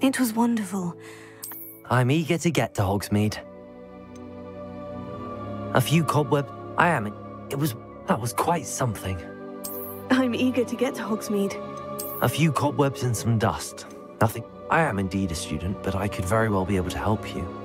It was wonderful. I'm eager to get to Hogsmeade. A few cobwebs. That was quite something. I'm eager to get to Hogsmeade. A few cobwebs and some dust. Nothing. I am indeed a student, but I could very well be able to help you.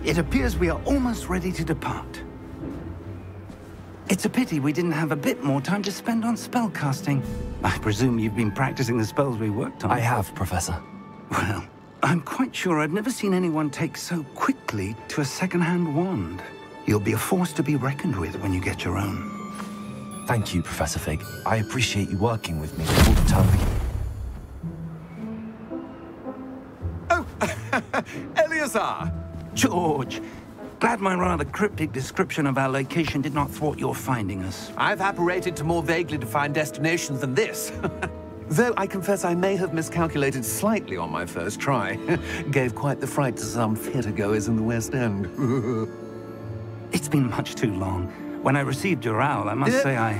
It appears we are almost ready to depart. It's a pity we didn't have a bit more time to spend on spellcasting. I presume you've been practicing the spells we worked on. I have, Professor. Well, I'm quite sure I've never seen anyone take so quickly to a second-hand wand. You'll be a force to be reckoned with when you get your own. Thank you, Professor Fig. I appreciate you working with me all the time. Oh, Eleazar! George, glad my rather cryptic description of our location did not thwart your finding us. I've apparated to more vaguely defined destinations than this. Though I confess I may have miscalculated slightly on my first try. Gave quite the fright to some theatre-goers in the West End. It's been much too long. When I received your owl, I must say I...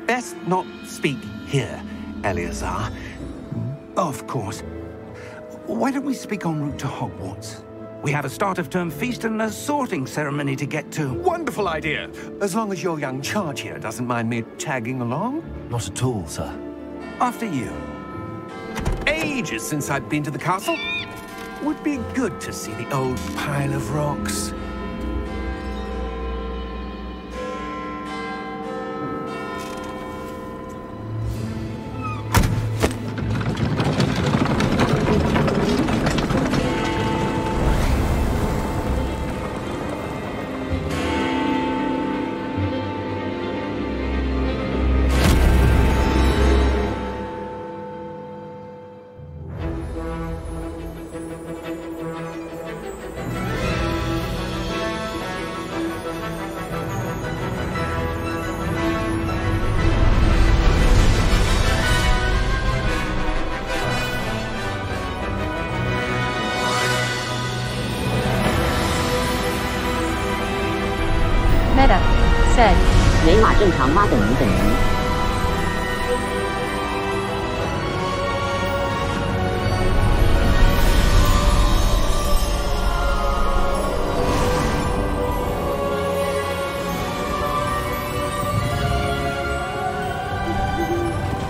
Best not speak here, Eleazar. Of course. Why don't we speak en route to Hogwarts? We have a start-of-term feast and a sorting ceremony to get to. Wonderful idea! As long as your young charge here doesn't mind me tagging along. Not at all, sir. After you. Ages since I've been to the castle. Would be good to see the old pile of rocks. Meta said 没码正常妈等于等于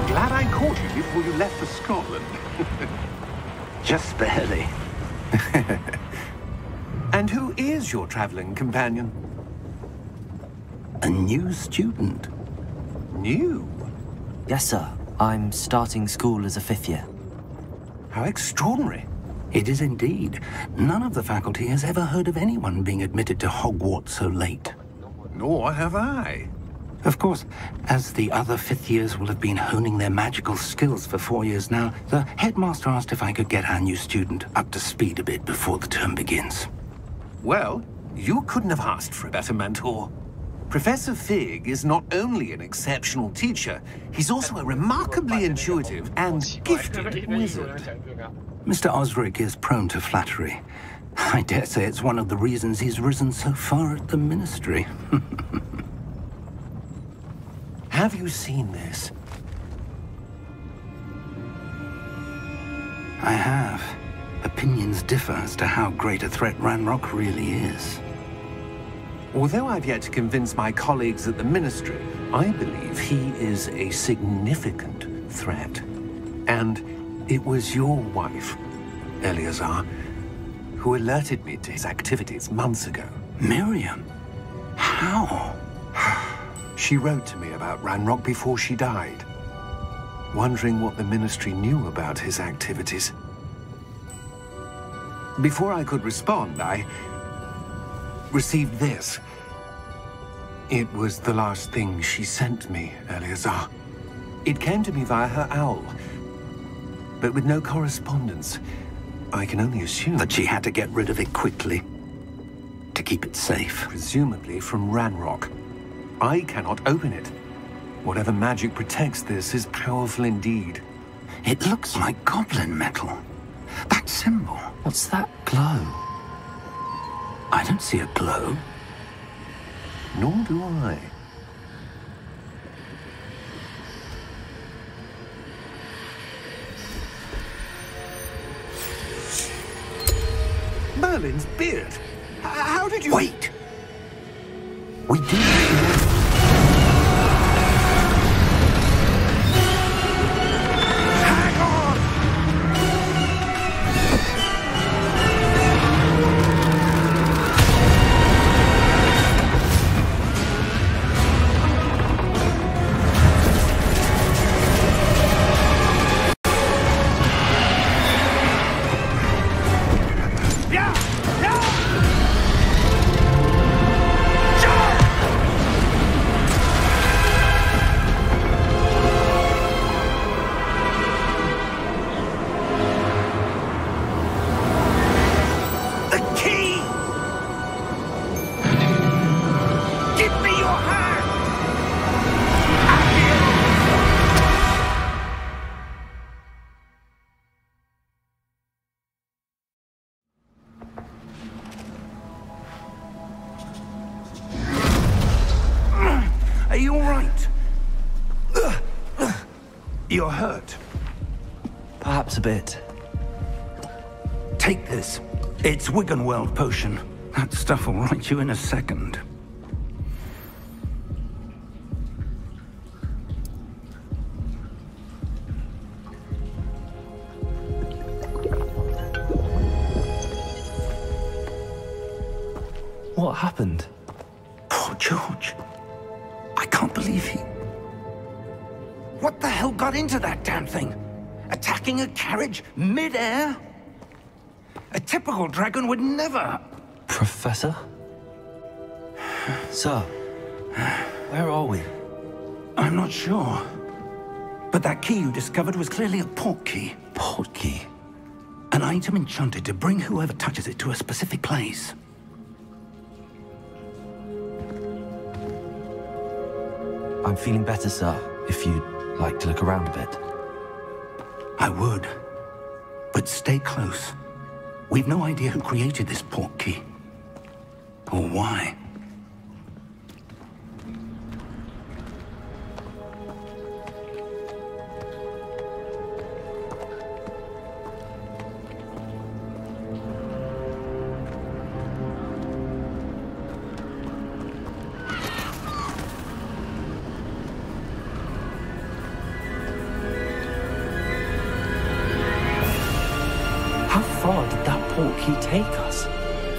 Glad I caught you before you left for Scotland. Just barely. And who is your traveling companion? A new student. New? Yes, sir. I'm starting school as a 5th year. How extraordinary. It is indeed. None of the faculty has ever heard of anyone being admitted to Hogwarts so late. Nor have I. Of course, as the other 5th years will have been honing their magical skills for 4 years now, the headmaster asked if I could get our new student up to speed a bit before the term begins. Well, you couldn't have asked for a better mentor. Professor Fig is not only an exceptional teacher, he's also a remarkably intuitive and gifted wizard. Mr. Osric is prone to flattery. I dare say it's one of the reasons he's risen so far at the Ministry. Have you seen this? I have. Opinions differ as to how great a threat Ranrock really is. Although I've yet to convince my colleagues at the Ministry, I believe he is a significant threat. And it was your wife, Eleazar, who alerted me to his activities months ago. Miriam? How? She wrote to me about Ranrock before she died, wondering what the Ministry knew about his activities. Before I could respond, I received this. It was the last thing she sent me, Eleazar. It came to me via her owl, but with no correspondence. I can only assume that she had to get rid of it quickly to keep it safe. Presumably from Ranrock. I cannot open it. Whatever magic protects this is powerful indeed. It looks like goblin metal. That symbol. What's that glow? I don't see a glow. Nor do I. Merlin's beard. How did you... Wait! We do... Hang on! Are you all right? You're hurt. Perhaps a bit. Take this. It's Wiggenweld potion. That stuff will right you in a second. What happened? Poor George. I can't believe he... What the hell got into that damn thing? Attacking a carriage mid-air? A typical dragon would never... Professor? Sir, where are we? I'm not sure. But that key you discovered was clearly a port key. Port key? An item enchanted to bring whoever touches it to a specific place. I'm feeling better, sir, if you'd like to look around a bit. I would. But stay close. We've no idea who created this port key. Or why. How far did that port key take us?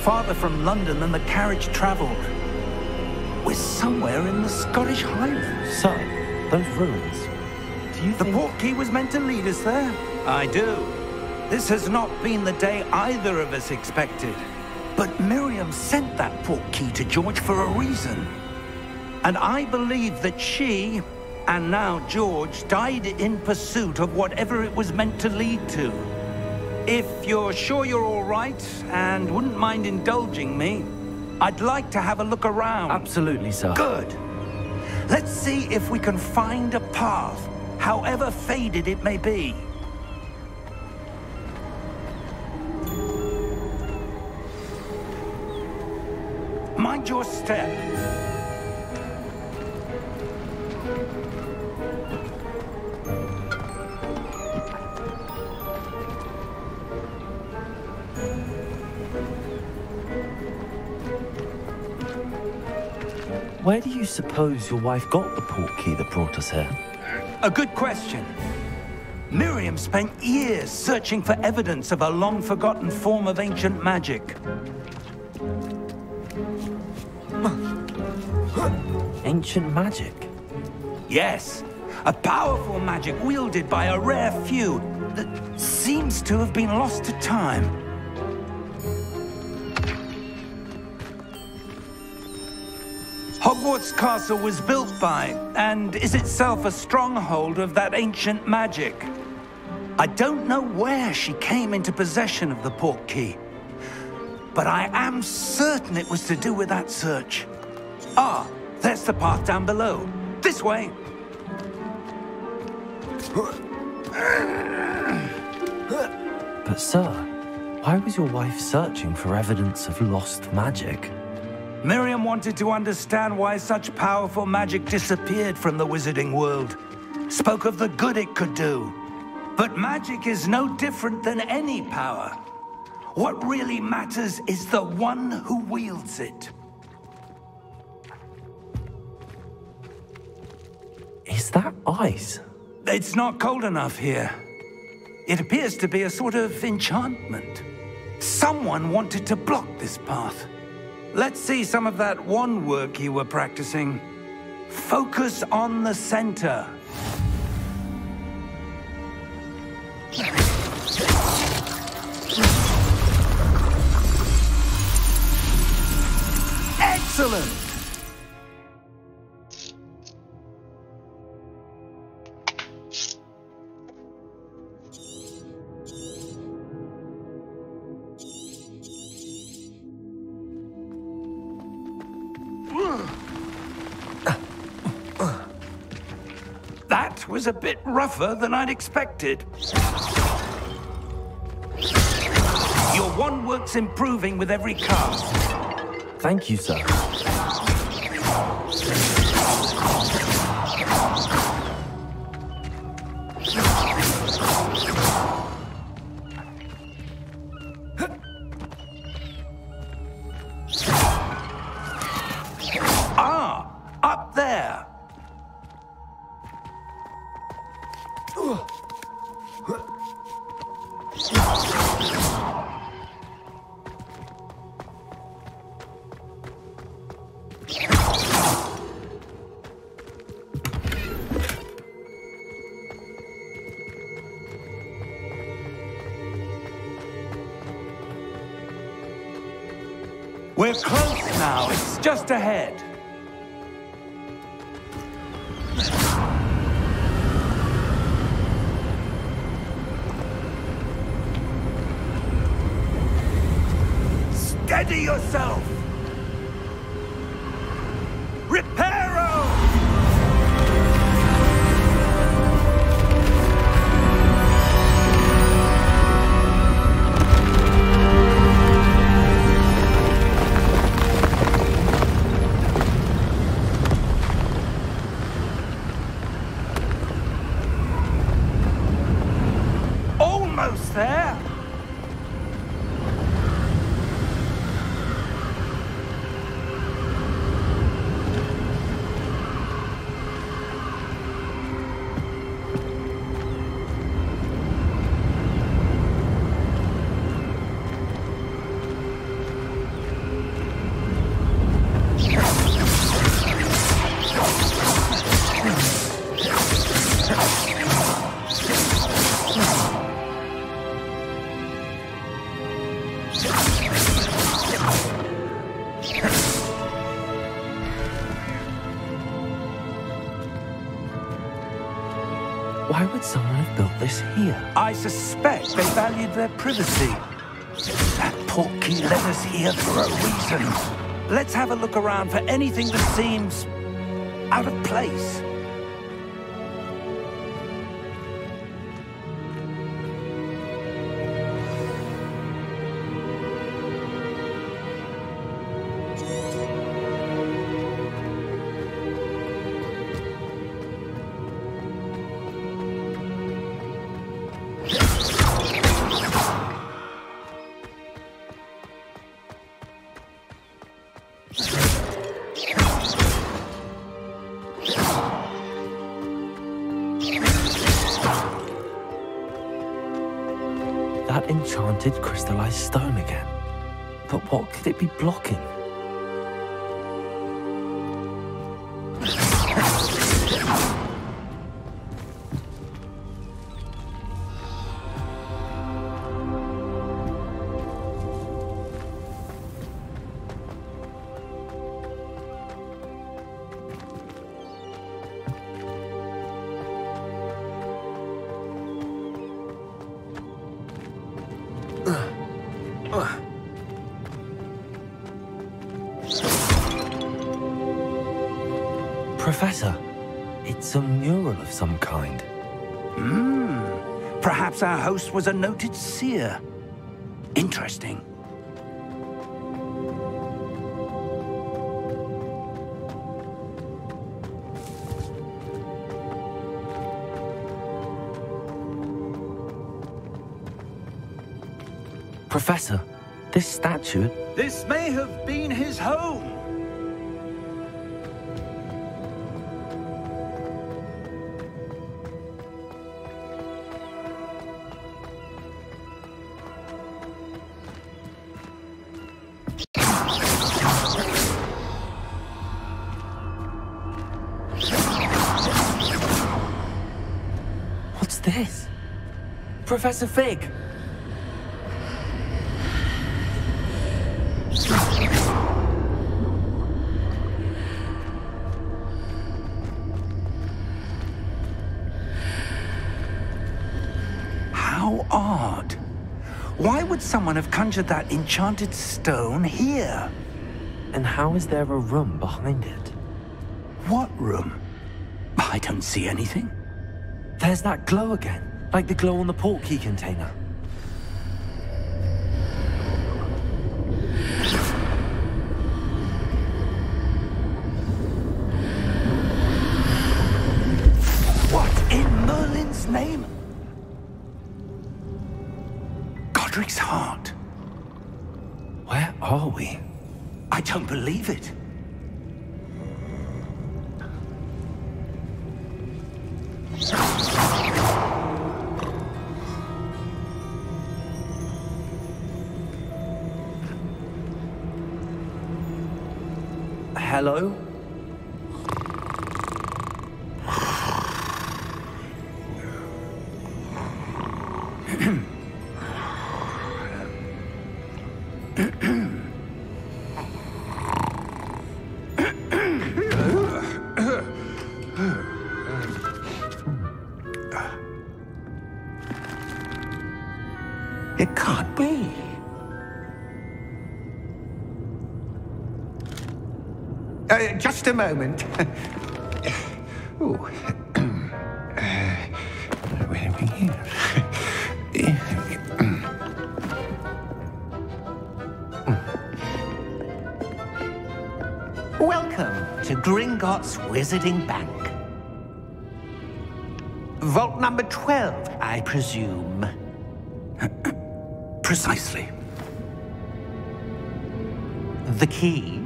Farther from London than the carriage traveled. We're somewhere in the Scottish Highlands. Sir, those ruins. Do you The think... port key was meant to lead us there? I do. This has not been the day either of us expected. But Miriam sent that port key to George for a reason. And I believe that she, and now George, died in pursuit of whatever it was meant to lead to. If you're sure you're all right, and wouldn't mind indulging me, I'd like to have a look around. Absolutely, sir. Good. Let's see if we can find a path, however faded it may be. Mind your step. Where do you suppose your wife got the port key that brought us here? A good question. Miriam spent years searching for evidence of a long-forgotten form of ancient magic. Ancient magic? Yes, a powerful magic wielded by a rare few that seems to have been lost to time. Hogwarts Castle was built by, and is itself a stronghold of that ancient magic. I don't know where she came into possession of the portkey, but I am certain it was to do with that search. Ah, there's the path down below. This way. But sir, why was your wife searching for evidence of lost magic? Miriam wanted to understand why such powerful magic disappeared from the wizarding world. Spoke of the good it could do. But magic is no different than any power. What really matters is the one who wields it. Is that ice? It's not cold enough here. It appears to be a sort of enchantment. Someone wanted to block this path. Let's see some of that wand work you were practicing. Focus on the center. Excellent! That was a bit rougher than I'd expected. Your wand work's improving with every cast. Thank you, sir. Ah, up there. We're close now. It's just ahead. Steady yourself! Reparo! Almost there! Why would someone have built this here? I suspect they valued their privacy. That portkey led us here for a reason. Let's have a look around for anything that seems out of place. That enchanted crystallized stone again. But what could it be blocking? Professor, it's a mural of some kind. Perhaps our host was a noted seer. Interesting. Professor, this statue... This may have been his home. What's this? Professor Fig! How odd. Why would someone have conjured that enchanted stone here? And how is there a room behind it? What room? I don't see anything. There's that glow again, like the glow on the portkey container. What in Merlin's name? Godric's heart. Where are we? I don't believe it. Hello? It can't be. Just a moment. Oh. Wait a minute. Welcome to Gringotts Wizarding Bank. Vault number 12, I presume. Precisely. The key?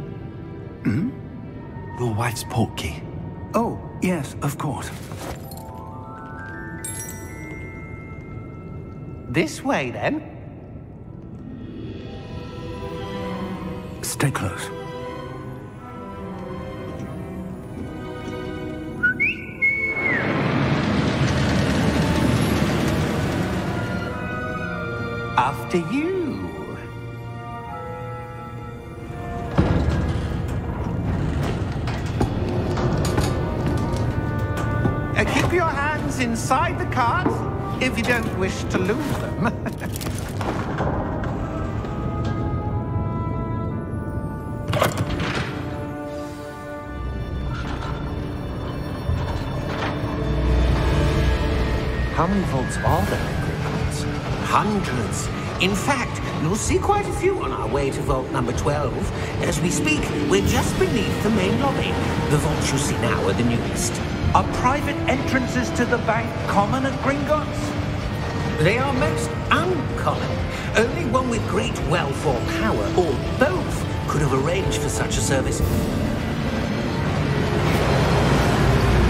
Your wife's portkey. Oh, yes, of course. This way, then. Stay close. After you. Keep your hands inside the cart if you don't wish to lose them. How many vaults are there in Gringotts? Hundreds. In fact, you'll see quite a few on our way to vault number 12. As we speak, we're just beneath the main lobby. The vaults you see now are the newest. Are private entrances to the bank common at Gringotts? They are most uncommon. Only one with great wealth or power, or both, could have arranged for such a service.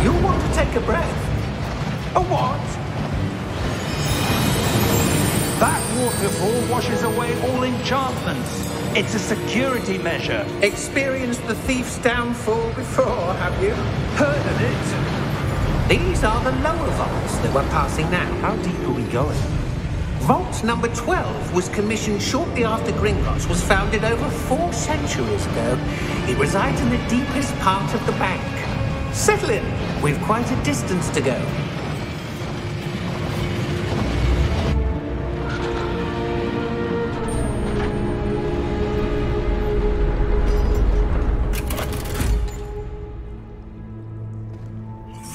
You'll want to take a breath. A what? That waterfall washes away all enchantments. It's a security measure. Experienced the thief's downfall before, have you? Heard of it? These are the lower vaults that we're passing now. How deep are we going? Vault number 12 was commissioned shortly after Gringotts was founded over 4 centuries ago. It resides in the deepest part of the bank. Settle in. We've quite a distance to go.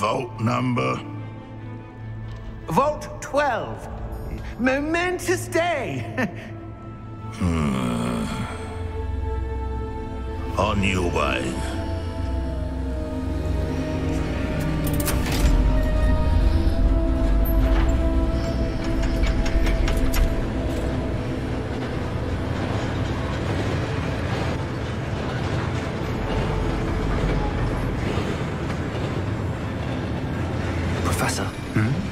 vault number? Vault 12. Momentous day. On your way. Professor,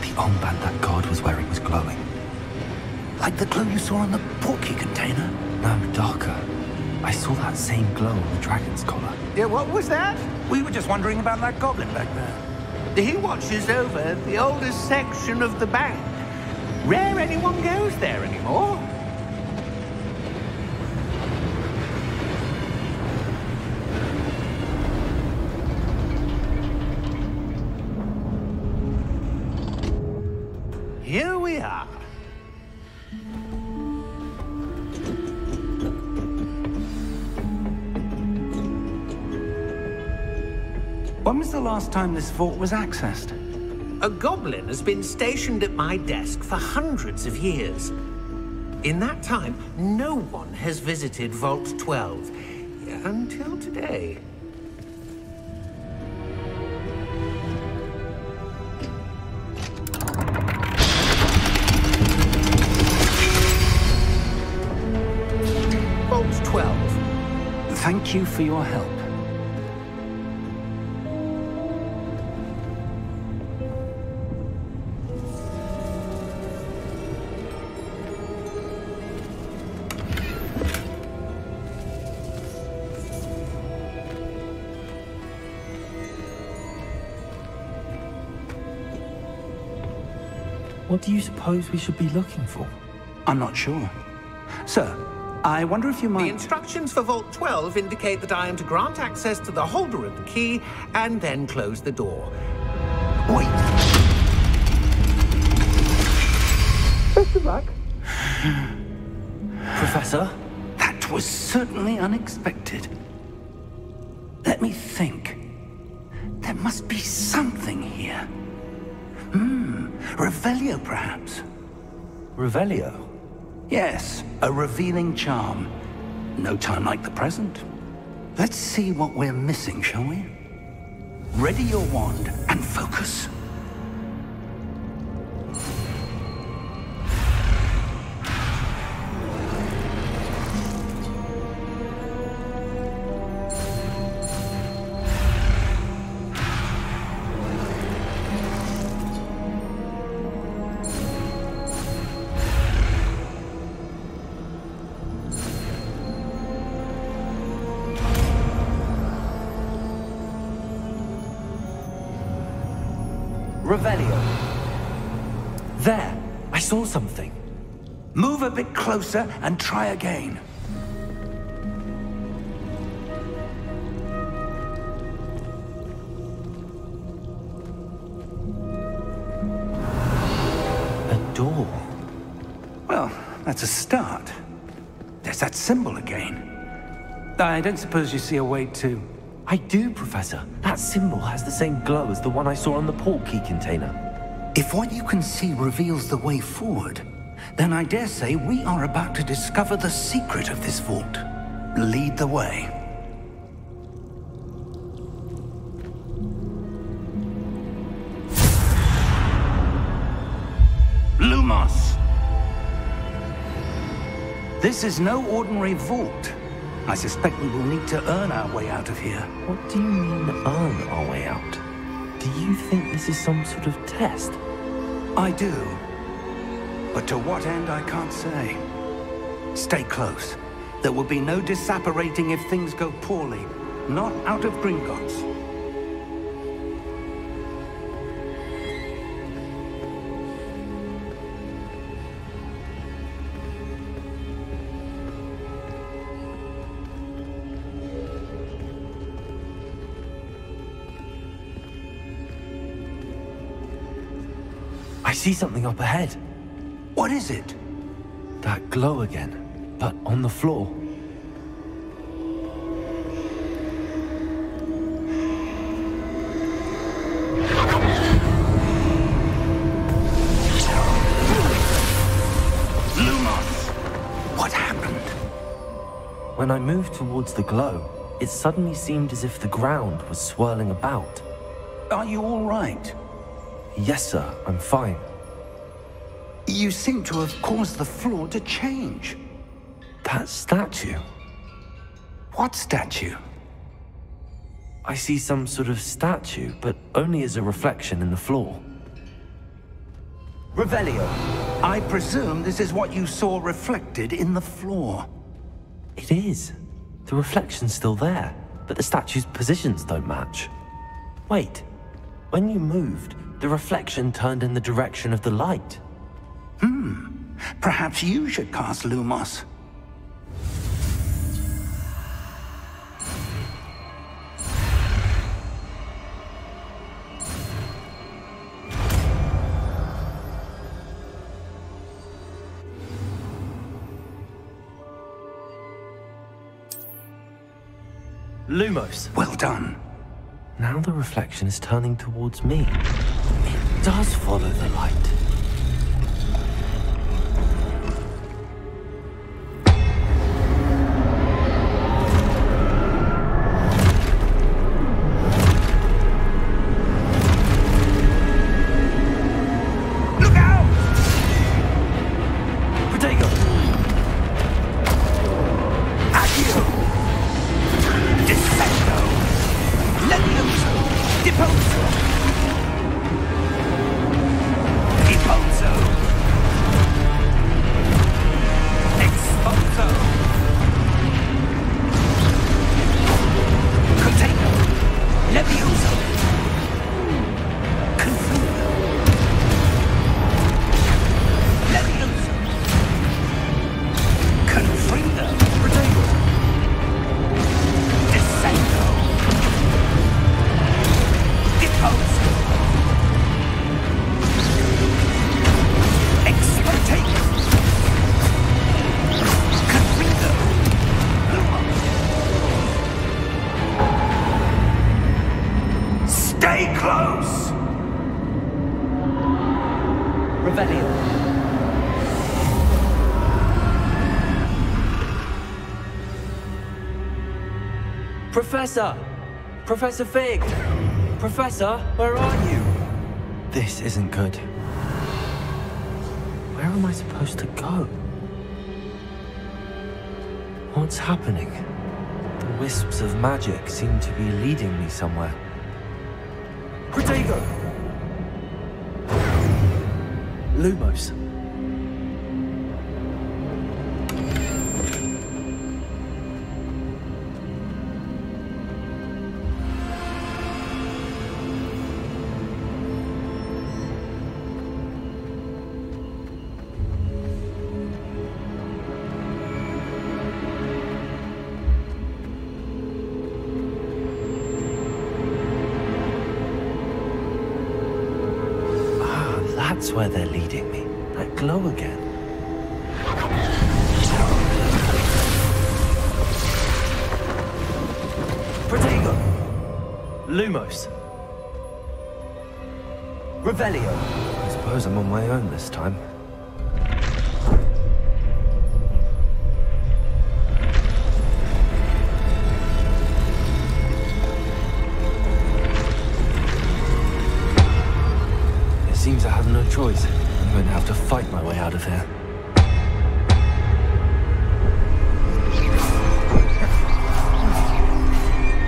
the armband that guard was wearing was glowing. Like the glow you saw on the portkey container? No, darker. I saw that same glow on the dragon's collar. Yeah, what was that? We were just wondering about that goblin back there. He watches over the oldest section of the bank. Rare anyone goes there anymore. Here we are. When was the last time this vault was accessed? A goblin has been stationed at my desk for hundreds of years. In that time, no one has visited Vault 12. Until today. Vault 12. Thank you for your help. What do you suppose we should be looking for? I'm not sure. Sir, I wonder if you might... The instructions for Vault 12 indicate that I am to grant access to the holder of the key and then close the door. Wait. Best of luck. Professor? That was certainly unexpected. Let me think. There must be something here. Revelio, perhaps? Revelio? Yes, a revealing charm. No time like the present. Let's see what we're missing, shall we? Ready your wand and focus. Revelio. There, I saw something. Move a bit closer and try again. A door. Well, that's a start. There's that symbol again. I don't suppose you see a way to... I do, Professor. That symbol has the same glow as the one I saw on the portkey container. If what you can see reveals the way forward, then I dare say we are about to discover the secret of this vault. Lead the way. Lumos! This is no ordinary vault. I suspect we will need to earn our way out of here. What do you mean, earn our way out? Do you think this is some sort of test? I do. But to what end, I can't say. Stay close. There will be no disapparating if things go poorly. Not out of Gringotts. I see something up ahead. What is it? That glow again, but on the floor. When I moved towards the glow, it suddenly seemed as if the ground was swirling about. Are you all right? Yes, sir, I'm fine. You seem to have caused the floor to change. That statue? What statue? I see some sort of statue, but only as a reflection in the floor. Revelio, I presume this is what you saw reflected in the floor. It is. The reflection's still there, but the statue's positions don't match. Wait, when you moved, the reflection turned in the direction of the light. Perhaps you should cast Lumos. Lumos. Well done. Now the reflection is turning towards me. It does follow the light. Professor! Professor Fig! Professor, where are you? This isn't good. Where am I supposed to go? What's happening? The wisps of magic seem to be leading me somewhere. Protego! Lumos. That's where they're leading me. That glow again. Protego! Lumos. Revelio. I suppose I'm on my own this time. Seems I have no choice. I'm going to have to fight my way out of here.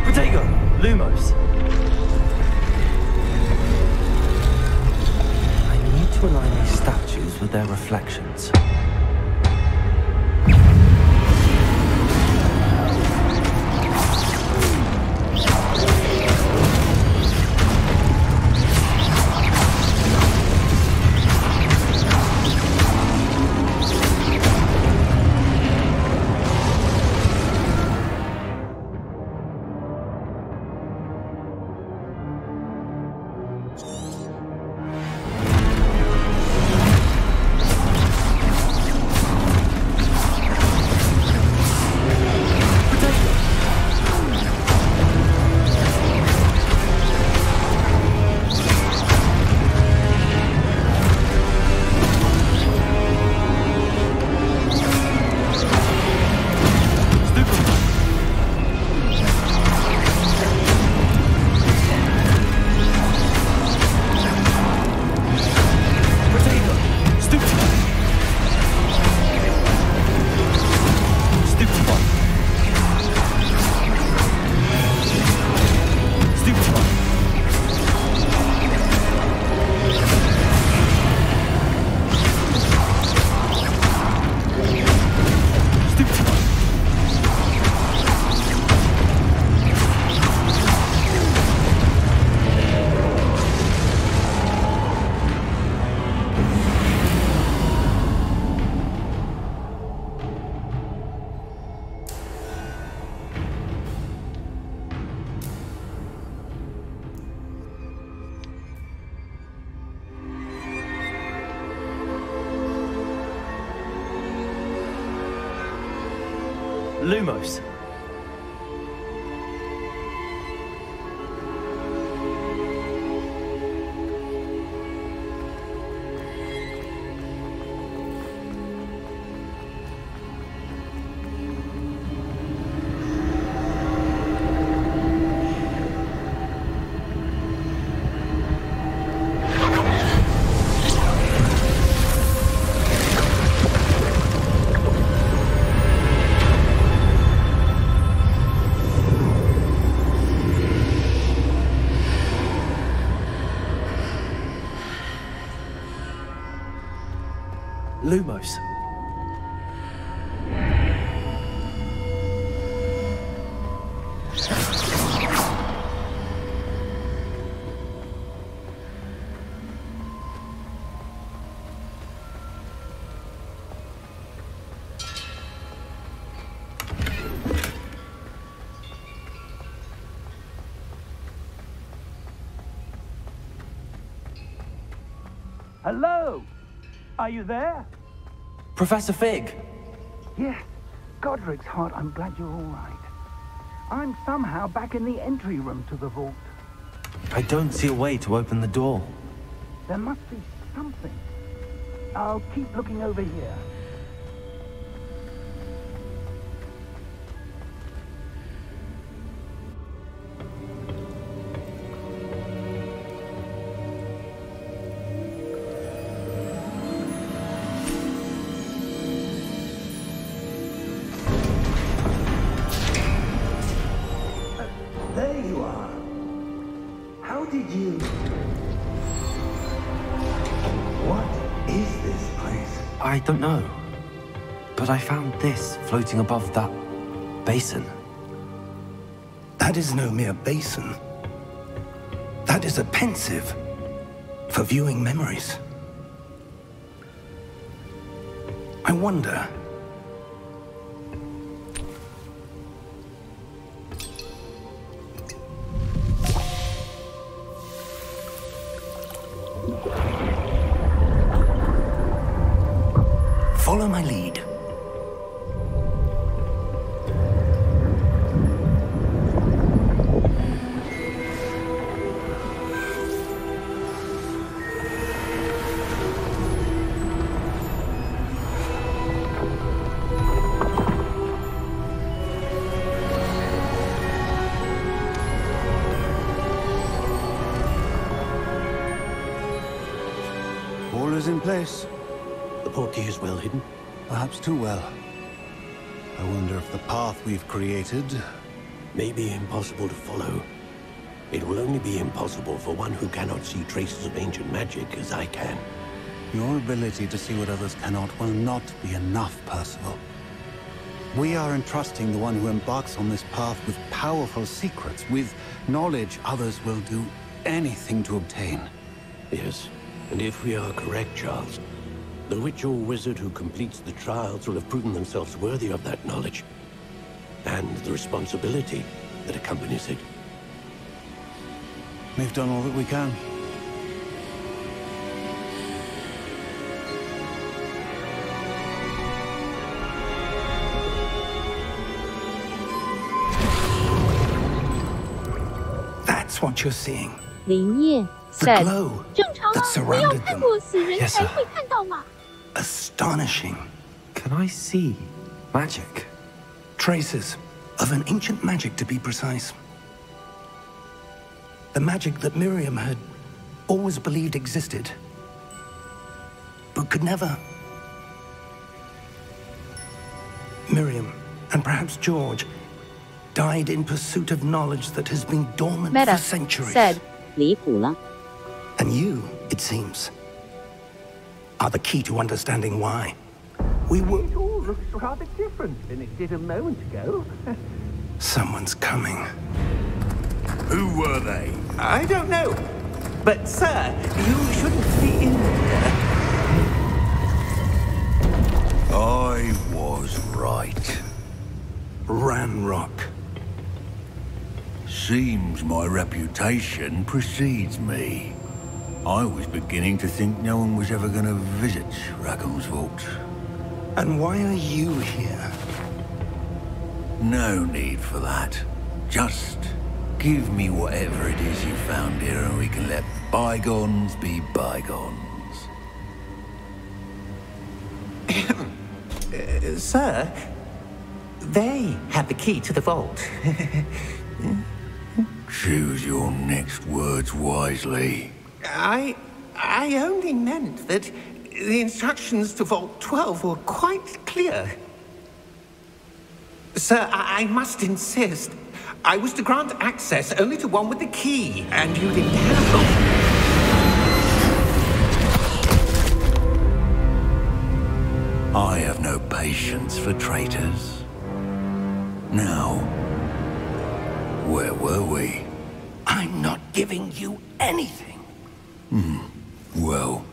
Protego! Lumos! I need to align these statues with their reflections. Lumos. Lumos. Hello? Are you there? Professor Fig! Yes. Godric's heart, I'm glad you're all right. I'm somehow back in the entry room to the vault. I don't see a way to open the door. There must be something. I'll keep looking over here. There you are. How did you... What is this place? I don't know. But I found this floating above that basin. That is no mere basin. That is a pensive for viewing memories. I wonder... Follow my lead. All is in place. The portkey is well hidden. Perhaps too well. I wonder if the path we've created... may be impossible to follow. It will only be impossible for one who cannot see traces of ancient magic as I can. Your ability to see what others cannot will not be enough, Percival. We are entrusting the one who embarks on this path with powerful secrets, with knowledge others will do anything to obtain. Yes, and if we are correct, Charles, the witch or wizard who completes the trials will have proven themselves worthy of that knowledge, and the responsibility that accompanies it. We've done all that we can. That's what you're seeing. 灵液 The said. glow 正常 that 啊，你要 surrounded 看 them. 过死人 Yes, 才 sir. 会看到嘛。 Astonishing. Can I see magic? Traces of an ancient magic, to be precise. The magic that Miriam had always believed existed, but could never. Miriam, and perhaps George, died in pursuit of knowledge that has been dormant Meta for centuries. said. 离谱了。 And you, it seems, are the key to understanding why. We were... It all looks rather different than it did a moment ago. Someone's coming. Who were they? I don't know. But, sir, you shouldn't be in here. I was right. Ranrock. Seems my reputation precedes me. I was beginning to think no one was ever going to visit Rackham's vault. And why are you here? No need for that. Just give me whatever it is you found here and we can let bygones be bygones. Sir, they have the key to the vault. Choose your next words wisely. I only meant that the instructions to Vault 12 were quite clear. Sir, I must insist. I was to grant access only to one with the key, and you didn't have I have no patience for traitors. Now, where were we? I'm not giving you anything. Well,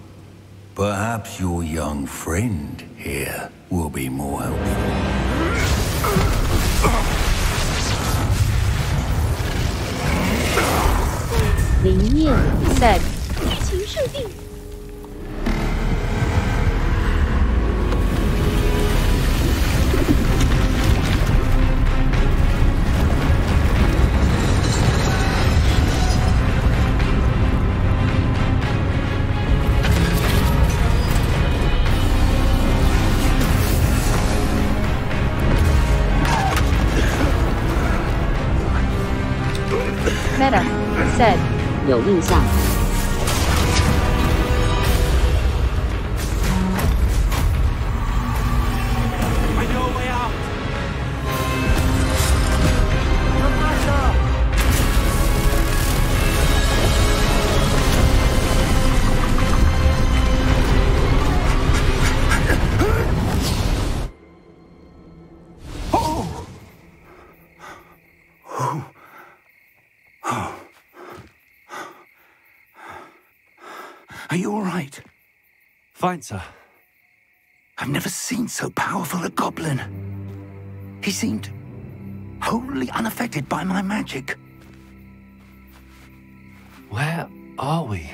perhaps your young friend here will be more helpful. Said. Meta said. 有印象。 Are you all right? Fine, sir. I've never seen so powerful a goblin. He seemed wholly unaffected by my magic. Where are we?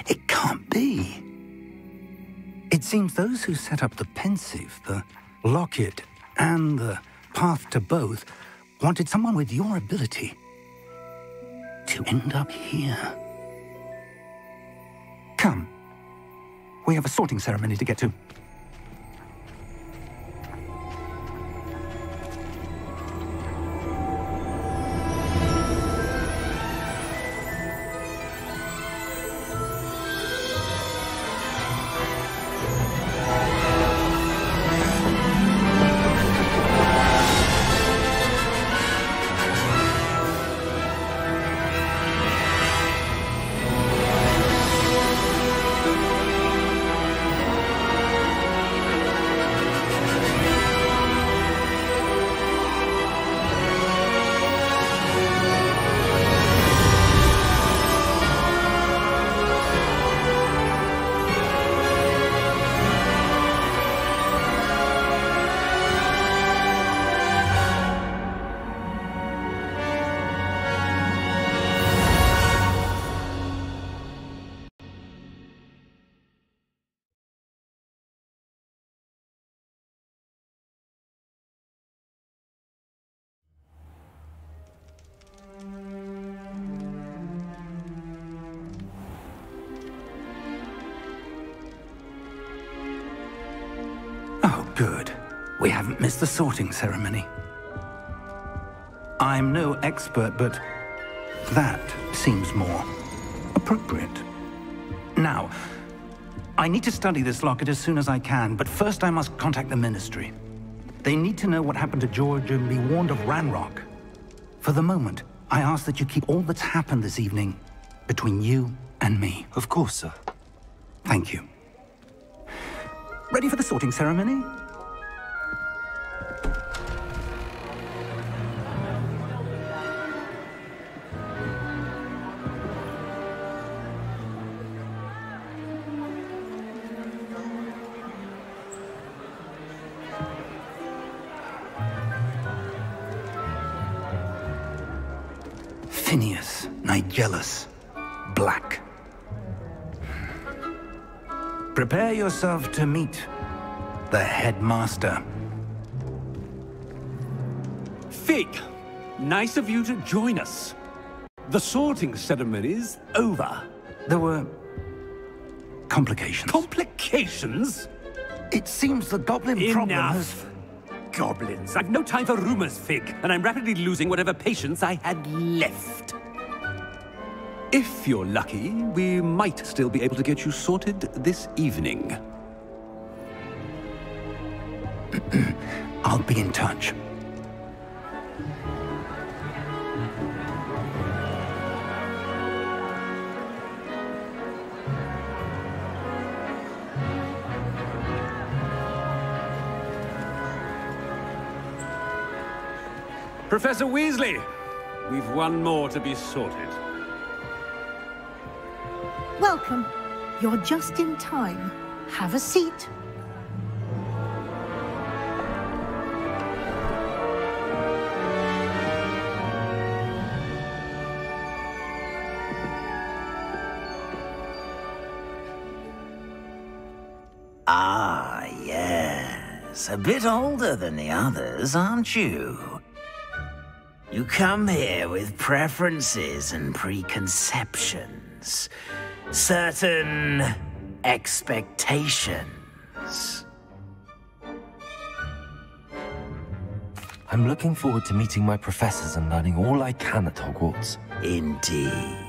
It can't be. It seems those who set up the pensive, the locket, and the path to both wanted someone with your ability to end up here. Come. We have a sorting ceremony to get to. Oh, good. We haven't missed the sorting ceremony. I'm no expert, but that seems more appropriate. Now, I need to study this locket as soon as I can, but first I must contact the Ministry. They need to know what happened to George and be warned of Ranrock. For the moment, I ask that you keep all that's happened this evening between you and me. Of course, sir. Thank you. Ready for the sorting ceremony? Phineas, Nigellus, Black. Prepare yourself to meet the headmaster. Fig, nice of you to join us. The sorting ceremony's over. There were complications. Complications? It seems the goblin problem has... Enough! Goblins. I've no time for rumors, Fig, and I'm rapidly losing whatever patience I had left. If you're lucky, we might still be able to get you sorted this evening. I'll be in touch. Professor Weasley, we've one more to be sorted. Welcome. You're just in time. Have a seat. Ah, yes. A bit older than the others, aren't you? You come here with preferences and preconceptions. Certain expectations. I'm looking forward to meeting my professors and learning all I can at Hogwarts. Indeed.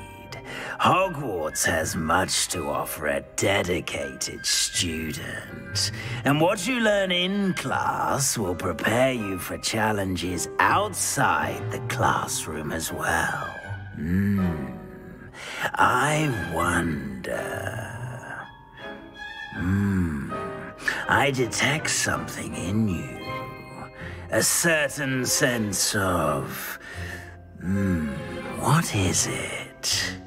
Hogwarts has much to offer a dedicated student. And what you learn in class will prepare you for challenges outside the classroom as well. I wonder... I detect something in you. A certain sense of... what is it?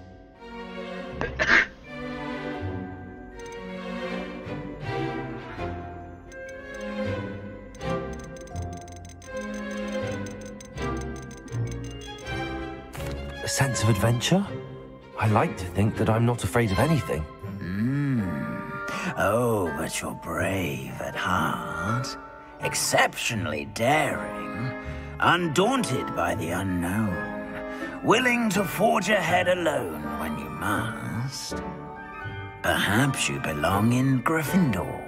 A sense of adventure? I like to think that I'm not afraid of anything. Oh, but you're brave at heart. Exceptionally daring. Undaunted by the unknown. Willing to forge ahead alone when you must. Perhaps you belong in Gryffindor.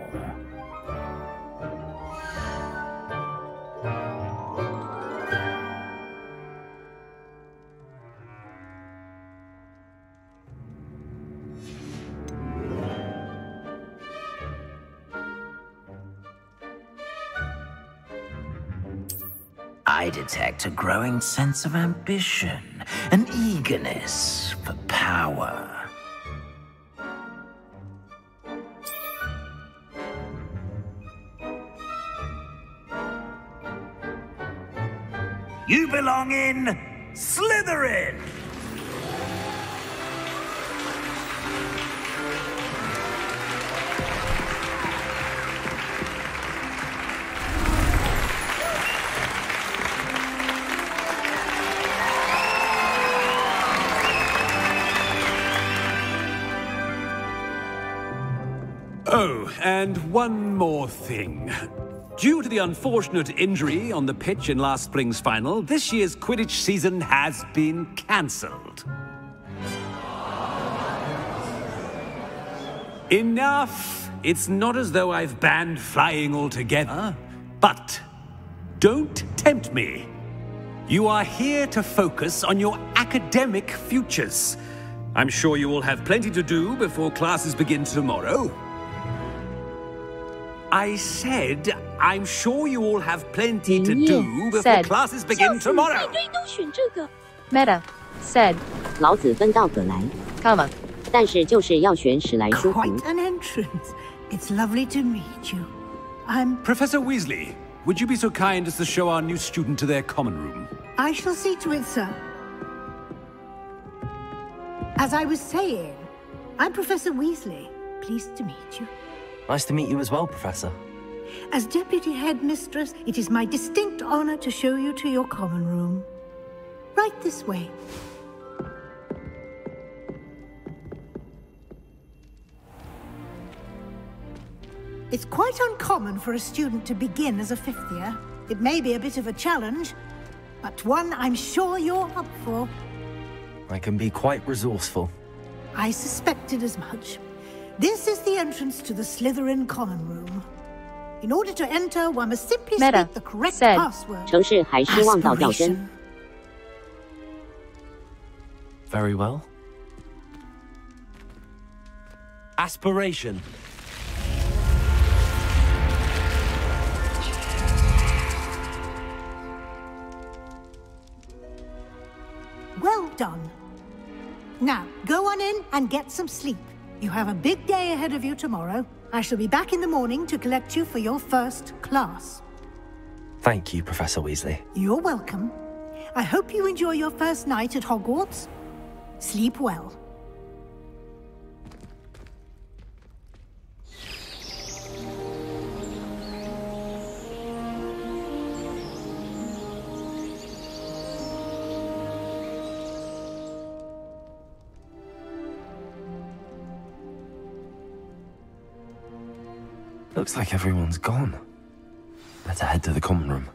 I detect a growing sense of ambition, an eagerness for power. You belong in Slytherin! Oh, and one more thing. Due to the unfortunate injury on the pitch in last spring's final, this year's Quidditch season has been cancelled. Enough! It's not as though I've banned flying altogether, but don't tempt me. You are here to focus on your academic futures. I'm sure you will have plenty to do before classes begin tomorrow. I said, I'm sure you all have plenty to do before classes begin tomorrow. Meta said, 老子分到葛莱 comma. 但是就是要选史莱舒服 Quite an entrance. It's lovely to meet you. Professor Weasley, would you be so kind as to show our new student to their common room? I shall see to it, sir. As I was saying, I'm Professor Weasley. Pleased to meet you. Nice to meet you as well, Professor. As Deputy Headmistress, it is my distinct honor to show you to your common room. Right this way. It's quite uncommon for a student to begin as a fifth year. It may be a bit of a challenge, but one I'm sure you're up for. I can be quite resourceful. I suspected as much. This is the entrance to the Slytherin common room. In order to enter, one must simply speak the correct password. 城市还是望道掉针。 Very well. Aspiration. Well done. Now, go on in and get some sleep. You have a big day ahead of you tomorrow. I shall be back in the morning to collect you for your first class. Thank you, Professor Weasley. You're welcome. I hope you enjoy your first night at Hogwarts. Sleep well. Looks like everyone's gone. Better head to the common room.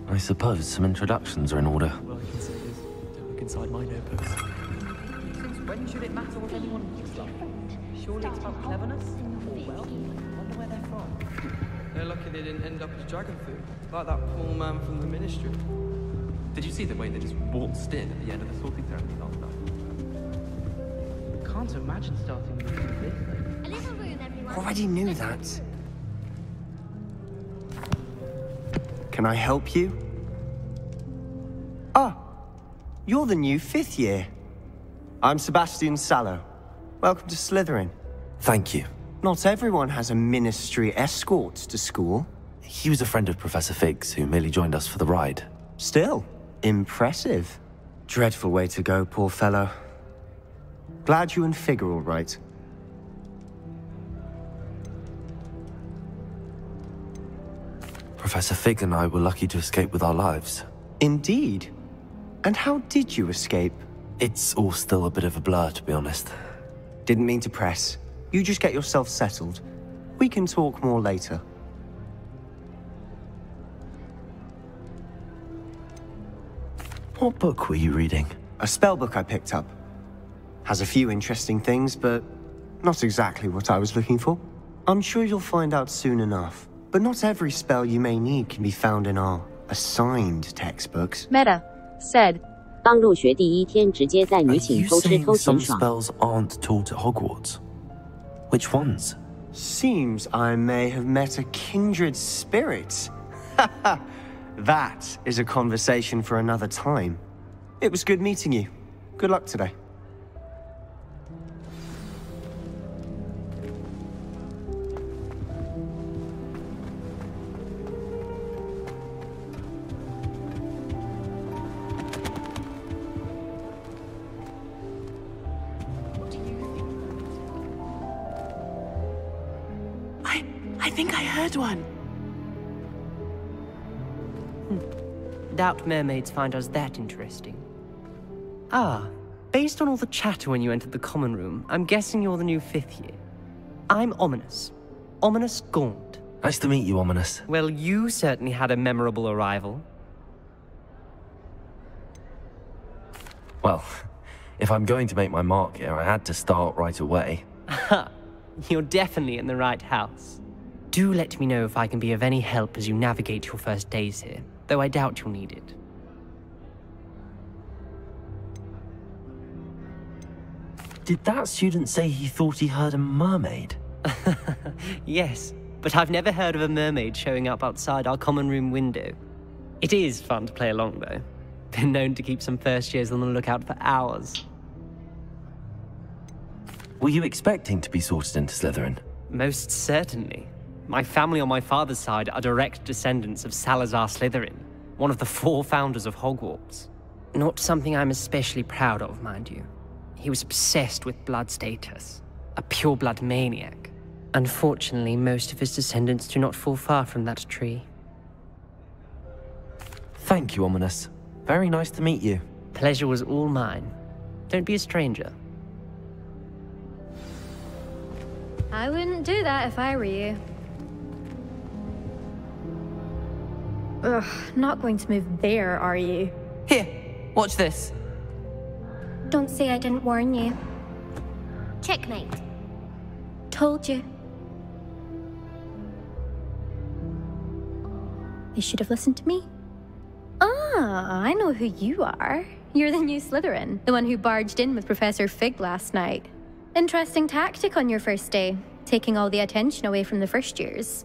I suppose some introductions are in order. Well, you can say this. Don't look inside my notebooks. Since when should it matter what anyone looks like? Surely it's about cleverness or wealth? lucky they didn't end up as dragon food, like that poor man from the Ministry. Did you see the way they just waltzed in at the end of the sorting ceremony last night? Can't imagine starting with this. A little room, everyone. Already knew that. Can I help you? Ah, you're the new 5th year. I'm Sebastian Sallow. Welcome to Slytherin. Thank you. Not everyone has a Ministry escort to school. He was a friend of Professor Fig's who merely joined us for the ride. Still, impressive. Dreadful way to go, poor fellow. Glad you and Fig are all right. Professor Fig and I were lucky to escape with our lives. Indeed. And how did you escape? It's all still a bit of a blur, to be honest. Didn't mean to press. You just get yourself settled. We can talk more later. What book were you reading? A spellbook I picked up. Has a few interesting things, but not exactly what I was looking for. I'm sure you'll find out soon enough. But not every spell you may need can be found in our assigned textbooks. Meta said, 刚入学第一天，直接在 Are 女寝 you 偷吃 saying 偷 some 闲爽。 spells aren't taught at Hogwarts? Which ones? Seems I may have met a kindred spirit. That is a conversation for another time. It was good meeting you. Good luck today. I think I heard one. Doubt mermaids find us that interesting. Ah, based on all the chatter when you entered the common room, I'm guessing you're the new 5th year. I'm Ominous. Ominous Gaunt. Nice to meet you, Ominous. Well, you certainly had a memorable arrival. Well, if I'm going to make my mark here, I had to start right away. Ha! You're definitely in the right house. Do let me know if I can be of any help as you navigate your first days here, though I doubt you'll need it. Did that student say he thought he heard a mermaid? Yes, but I've never heard of a mermaid showing up outside our common room window. It is fun to play along, though. Been known to keep some first years on the lookout for hours. Were you expecting to be sorted into Slytherin? Most certainly. My family on my father's side are direct descendants of Salazar Slytherin, one of the 4 founders of Hogwarts. Not something I'm especially proud of, mind you. He was obsessed with blood status, a pure-blood maniac. Unfortunately, most of his descendants do not fall far from that tree. Thank you, Ominous. Very nice to meet you. Pleasure was all mine. Don't be a stranger. I wouldn't do that if I were you. Ugh, not going to move there, are you? Here, watch this. Don't say I didn't warn you. Checkmate. Told you. You should have listened to me. Ah, I know who you are. You're the new Slytherin, the one who barged in with Professor Fig last night. Interesting tactic on your first day, taking all the attention away from the first years.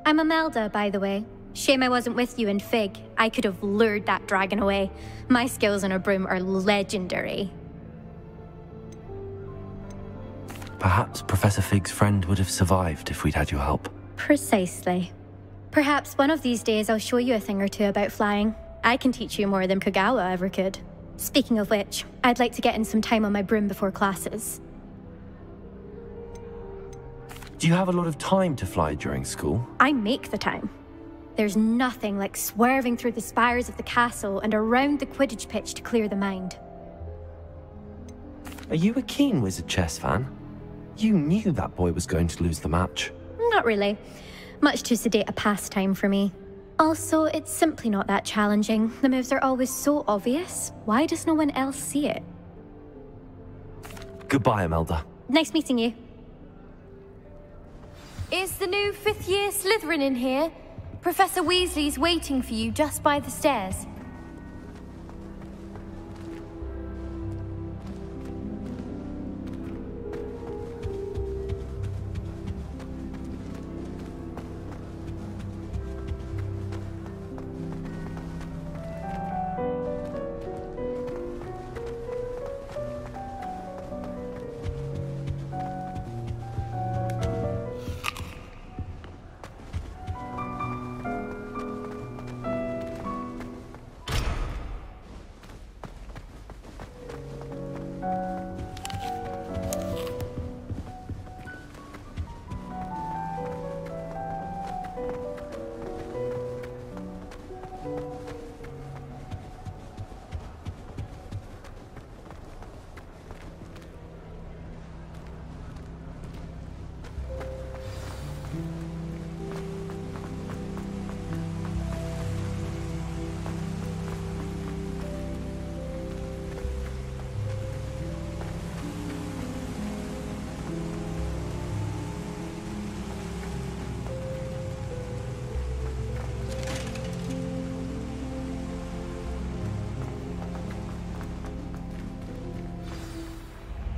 I'm Imelda, by the way. Shame I wasn't with you in Fig. I could have lured that dragon away. My skills on a broom are legendary. Perhaps Professor Fig's friend would have survived if we'd had your help. Precisely. Perhaps one of these days I'll show you a thing or two about flying. I can teach you more than Kogawa ever could. Speaking of which, I'd like to get in some time on my broom before classes. Do you have a lot of time to fly during school? I make the time. There's nothing like swerving through the spires of the castle and around the Quidditch pitch to clear the mind. Are you a keen Wizard chess fan? You knew that boy was going to lose the match. Not really. Much too sedate a pastime for me. Also, it's simply not that challenging. The moves are always so obvious. Why does no one else see it? Goodbye, Imelda. Nice meeting you. Is the new fifth-year Slytherin in here? Professor Weasley's waiting for you just by the stairs.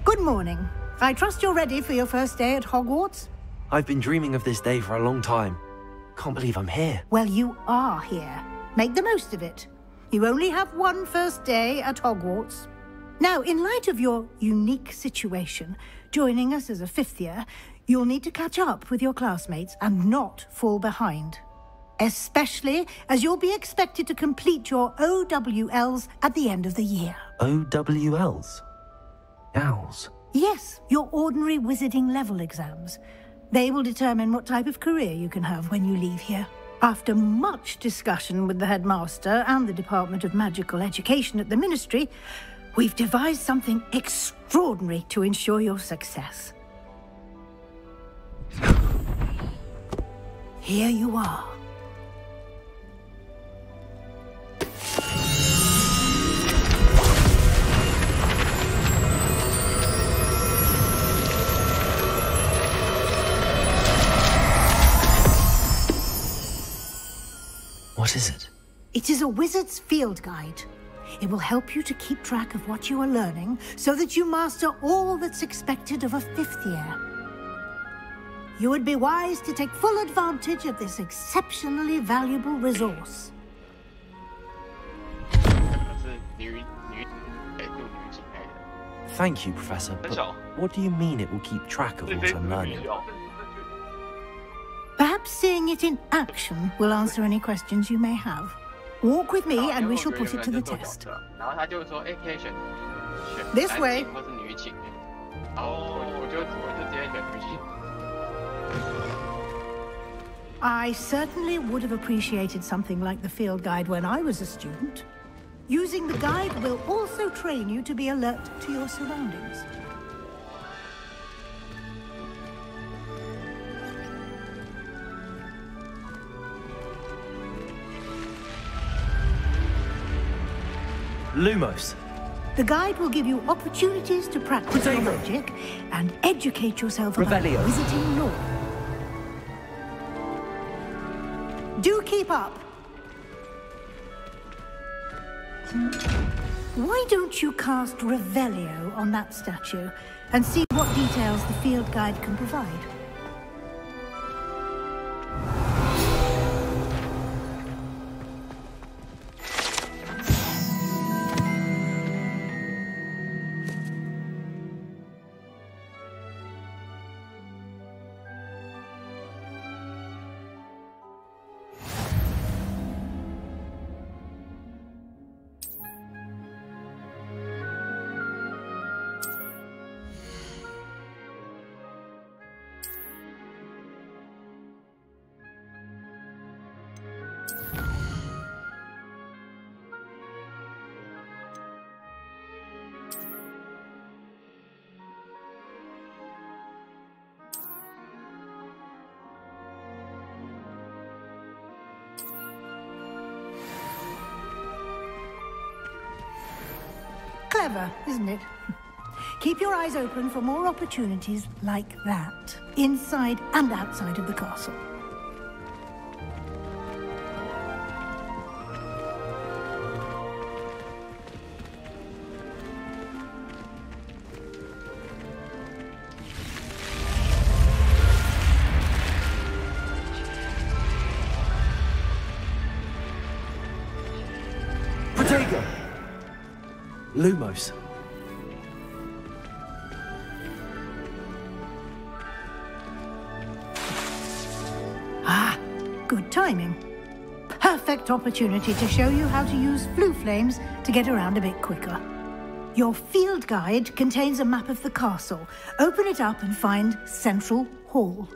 Good morning. I trust you're ready for your first day at Hogwarts? I've been dreaming of this day for a long time. Can't believe I'm here. Well, you are here. Make the most of it. You only have one first day at Hogwarts. Now, in light of your unique situation, joining us as a fifth year, you'll need to catch up with your classmates and not fall behind. Especially as you'll be expected to complete your OWLs at the end of the year. OWLs? Owls? Yes, your ordinary wizarding level exams. They will determine what type of career you can have when you leave here. After much discussion with the headmaster and the Department of Magical Education at the Ministry, we've devised something extraordinary to ensure your success. Here you are. What is it? It is a wizard's field guide. It will help you to keep track of what you are learning so that you master all that's expected of a fifth year. You would be wise to take full advantage of this exceptionally valuable resource. Thank you, Professor, but what do you mean it will keep track of what I'm learning? Perhaps seeing it in action will answer any questions you may have. Walk with me and we shall put it to the test. This way. I certainly would have appreciated something like the field guide when I was a student. Using the guide will also train you to be alert to your surroundings. Lumos. The guide will give you opportunities to practice your magic and educate yourself about wizarding lore. Do keep up. Why don't you cast Revelio on that statue and see what details the field guide can provide? Clever, isn't it? Keep your eyes open for more opportunities like that, inside and outside of the castle. Protego! Lumos. Ah, good timing. Perfect opportunity to show you how to use flue flames to get around a bit quicker. Your field guide contains a map of the castle. Open it up and find Central Hall.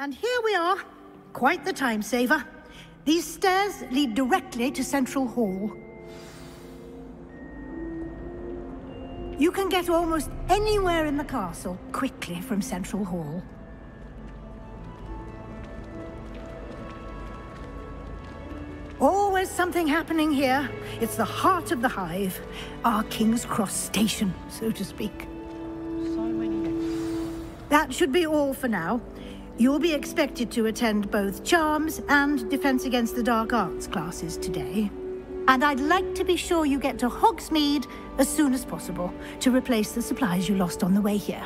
And here we are. Quite the time saver. These stairs lead directly to Central Hall. You can get almost anywhere in the castle quickly from Central Hall. Always something happening here. It's the heart of the hive. Our King's Cross station, so to speak. That should be all for now. You'll be expected to attend both Charms and Defense Against the Dark Arts classes today. And I'd like to be sure you get to Hogsmeade as soon as possible to replace the supplies you lost on the way here.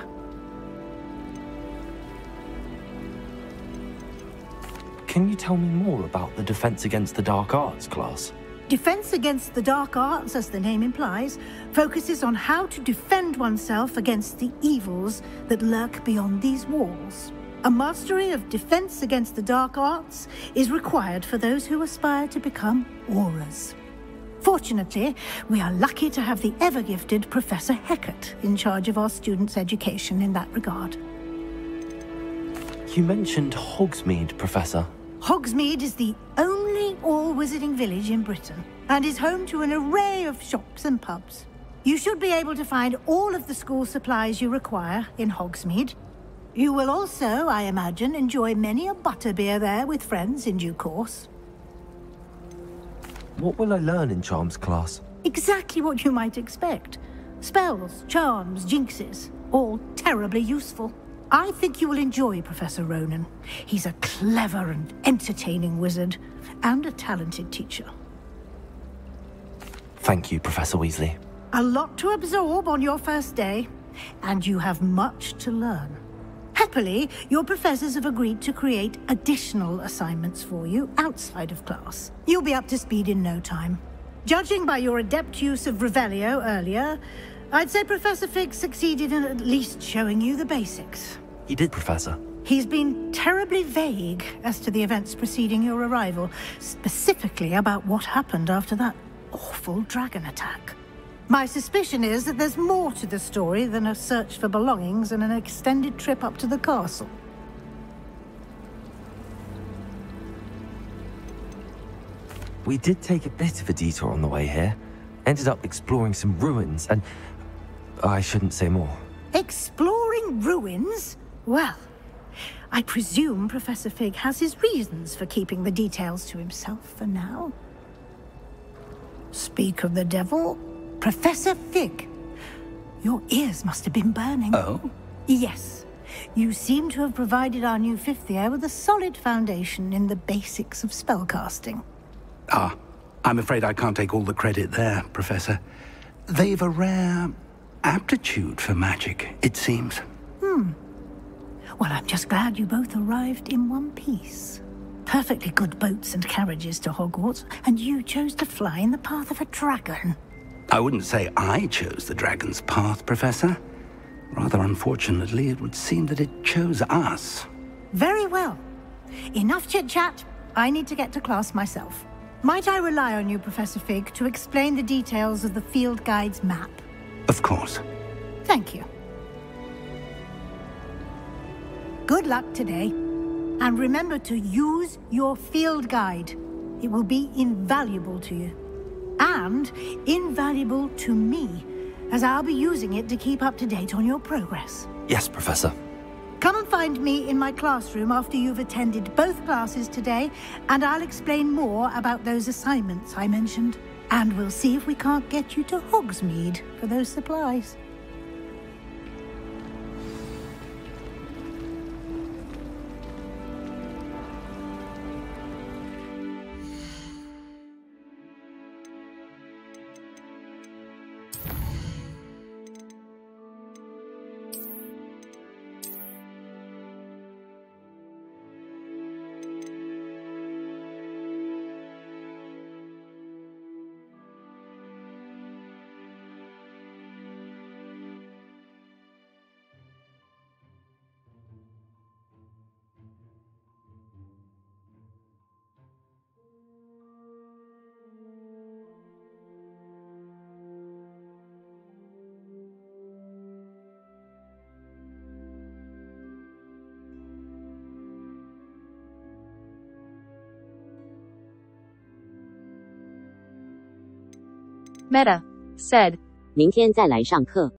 Can you tell me more about the Defense Against the Dark Arts class? Defense Against the Dark Arts, as the name implies, focuses on how to defend oneself against the evils that lurk beyond these walls. A mastery of Defense Against the Dark Arts is required for those who aspire to become Aurors. Fortunately, we are lucky to have the ever-gifted Professor Hecat in charge of our students' education in that regard. You mentioned Hogsmeade, Professor. Hogsmeade is the only all-wizarding village in Britain and is home to an array of shops and pubs. You should be able to find all of the school supplies you require in Hogsmeade. You will also, I imagine, enjoy many a butterbeer there with friends in due course. What will I learn in Charms class? Exactly what you might expect. Spells, charms, jinxes, all terribly useful. I think you will enjoy Professor Ronan. He's a clever and entertaining wizard, and a talented teacher. Thank you, Professor Weasley. A lot to absorb on your first day, and you have much to learn. Happily, your professors have agreed to create additional assignments for you outside of class. You'll be up to speed in no time. Judging by your adept use of Revelio earlier, I'd say Professor Fig succeeded in at least showing you the basics. He did, Professor. He's been terribly vague as to the events preceding your arrival, specifically about what happened after that awful dragon attack. My suspicion is that there's more to the story than a search for belongings and an extended trip up to the castle. We did take a bit of a detour on the way here. Ended up exploring some ruins and... I shouldn't say more. Exploring ruins? Well, I presume Professor Fig has his reasons for keeping the details to himself for now. Speak of the devil... Professor Fig, your ears must have been burning. Oh? Yes. You seem to have provided our new fifth year with a solid foundation in the basics of spellcasting. Ah, I'm afraid I can't take all the credit there, Professor. They've a rare aptitude for magic, it seems. Well, I'm just glad you both arrived in one piece. Perfectly good boats and carriages to Hogwarts, and you chose to fly in the path of a dragon. I wouldn't say I chose the dragon's path, Professor. Rather unfortunately, it would seem that it chose us. Very well. Enough chit-chat. I need to get to class myself. Might I rely on you, Professor Fig, to explain the details of the field guide's map? Of course. Thank you. Good luck today. And remember to use your field guide. It will be invaluable to you. And invaluable to me, as I'll be using it to keep up to date on your progress. Yes, Professor. Come and find me in my classroom after you've attended both classes today, and I'll explain more about those assignments I mentioned. And we'll see if we can't get you to Hogsmeade for those supplies. Meta said, 明天再来上课。